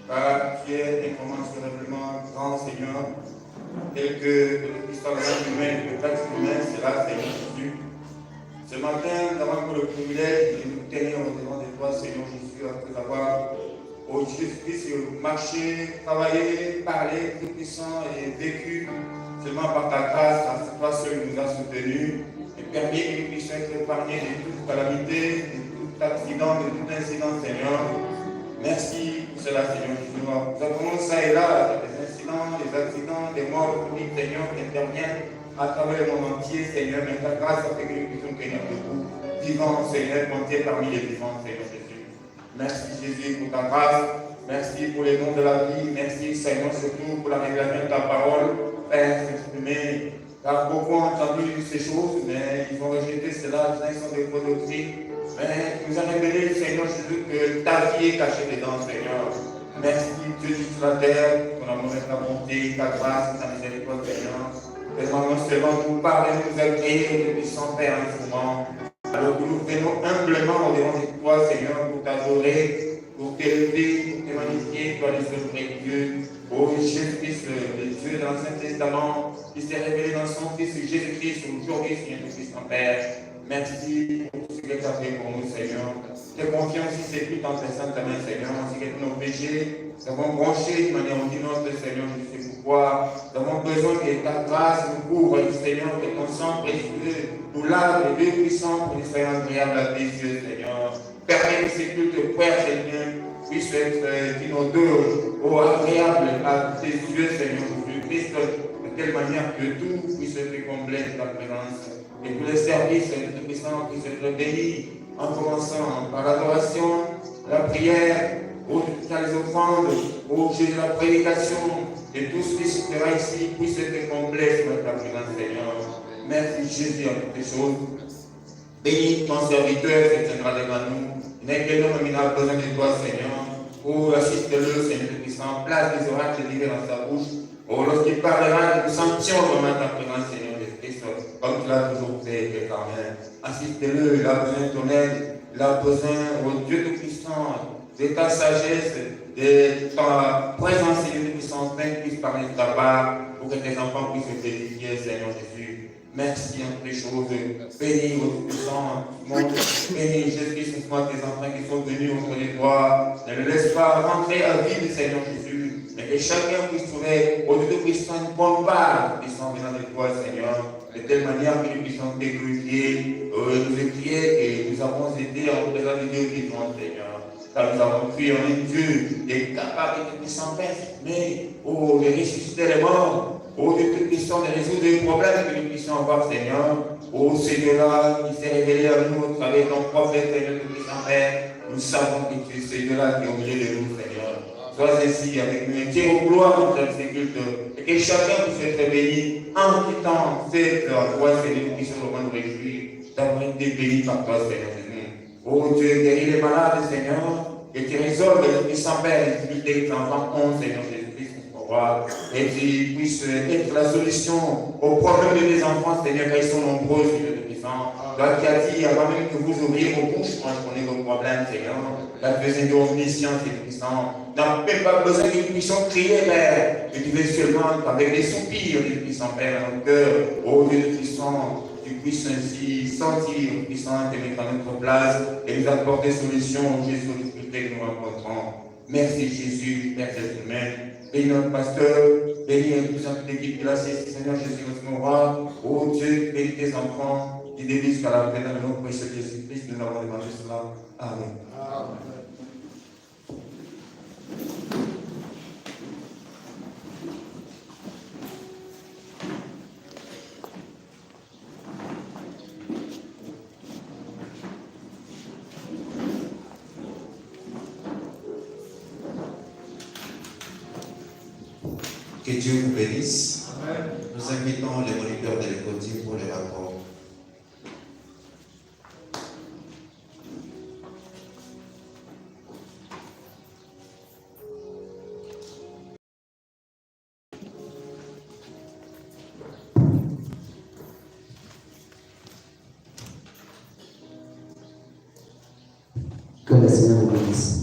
par Pierre, incommensurablement grand Seigneur, tel que l'histoire humaine, le texte humain sera, Seigneur Jésus. Ce matin, nous avons le privilège de nous tenir au devant de toi, Seigneur Jésus, après avoir, au Jésus-Christ, marché, travaillé, parlé, tout puissant et vécu seulement par ta grâce, parce que toi seul nous as soutenus et permis que nous puissions être épargnés de toute calamité, de tout accident, de tout incident, Seignor. Merci pour cela, Seigneur Jésus. Nous avons ça et là, des incidents, des accidents, des morts publics, Seigneur, qui interviennent à travers le monde entier, Seigneur, mais ta grâce a fait que nous puissions tenir debout, vivants, Seigneur, compter parmi les vivants, Seigneur Jésus. Merci, Jésus, pour ta grâce. Merci pour les dons de la vie. Merci, Seigneur, surtout pour la révélation de ta parole. Père, s'exprimer. Car beaucoup ont entendu ces choses, mais ils ont rejeté cela, ils sont des faux doctrines. Mais tu nous as révélé, Seigneur Jésus, que ta vie est cachée dedans, Seigneur. Merci, Dieu sur la terre, ton amour et ta bonté, ta grâce, ta miséricorde, Seigneur. Fais-moi non seulement nous parler, nous agréer, nous puissions faire un instrument. Alors que nous venons humblement au devant de toi, Seigneur, pour t'adorer, pour t'élever, pour te magnifier, toi le seul vrai Dieu. Oh Jésus-Christ, le Dieu de l'Ancien Testament, qui s'est révélé dans son Fils Jésus-Christ, aujourd'hui, Seigneur, notre Fils en Père. Merci pour tout ce que tu as fait pour nous, Seigneur. Te confions aussi ces plus en personne ta main, Seigneur, ainsi que tous nos péchés. Nous avons branché de manière ordinante, Seigneur, je sais pourquoi. Nous avons besoin que ta grâce nous couvre, Seigneur, que ton sang précieux nous lave les deux puissants pour nous faire agréables à tes yeux, Seigneur. Permets que ces cultes, Père, Seigneur, puissent être d'inodeurs, agréables à tes yeux, Seigneur Jésus-Christ, de telle manière que tout puisse être comblé de ta présence. Et tous les services de tout puissant puissent être bénis, en commençant par l'adoration, la prière, les offrandes, Jésus, la prédication, et tout ce qui se fera ici puisse être complet sur ta présence, Seigneur. Merci Jésus à toutes les choses. Bénis ton serviteur qui tiendra devant nous. Il n'est que l'homme qui a besoin de toi, Seigneur. Oh, assiste-le, Seigneur puissant, place des oracles divers dans sa bouche. Oh, lorsqu'il parlera, nous sentions vraiment ta présence, Seigneur Jésus-Christ, comme tu l'as toujours fait, Père Carmel. Assiste-le, il a besoin de ton aide, il a besoin, oh Dieu Tout-Puissant, de ta sagesse, de ta présence, Seigneur Tout-Puissant, afin que puisse parler de ta part, pour que tes enfants puissent t'édifier, Seigneur Jésus. Merci en toutes les choses. Bénis votre puissant monde. Bénis Jésus-Christ, moi, tes enfants qui sont venus auprès de toi. Ne le laisse pas rentrer à vide, Seigneur Jésus. Mais que chacun puisse trouver au Dieu Christ une bonne part qui sont venant de toi, Seigneur. De telle manière que nous puissions te glorifier, nous écrier que nous avons été en présence de Dieu vivant, Seigneur. Car nous avons cru en un Dieu qui est capable de puissant Père, mais de ressusciter les morts. Oh, de toute puissance, de résoudre les problèmes que nous puissions avoir, Seigneur. Oh, Seigneur-là, qui s'est révélé à nous au travers de ton prophète, Seigneur, tout puissant Père. Nous savons que tu es Seigneur-là qui est au milieu de nous, Seigneur. Sois ainsi avec nous, tiens aux gloires dans ces cultes, et que chacun puisse être béni en quittant cette voie, Seigneur, nous puissions vraiment nous réjouir d'avoir été bénis par toi, Seigneur Jésus. Oh, Dieu, guéris les malades, Seigneur, et tu résolves les puissants Père, les difficultés que les enfants ont, Seigneur Jésus. Et qui puisse être la solution aux problèmes de tes enfants, Seigneur, car ils sont nombreux, Seigneur de puissant. Toi qui as dit avant même que vous ouvriez vos bouches, quand je connais vos problèmes, Seigneur, la deuxième de omniscience, Seigneur puissant. N'a même pas besoin que nous puissions crier, Père, mais tu veux seulement, avec des soupirs, Dieu puissant, Père, dans notre cœur, oh Dieu de puissant, tu puisses ainsi sentir, puissant, te mettre à notre place et nous apporter solution, Jésus, aux difficultés que nous rencontrons. Merci Jésus, Père humain. Bénis notre pasteur, bénis toute l'équipe qui l'assiste, Seigneur Jésus, notre roi. Oh Dieu, bénis tes enfants, qui dévient jusqu'à la fin de notre précieux Jésus-Christ. Nous avons demandé cela. Amen. Amen. Que Dieu vous bénisse. Amen. Nous invitons les moniteurs de l'écoutille pour les rapports. Que le Seigneur vous bénisse.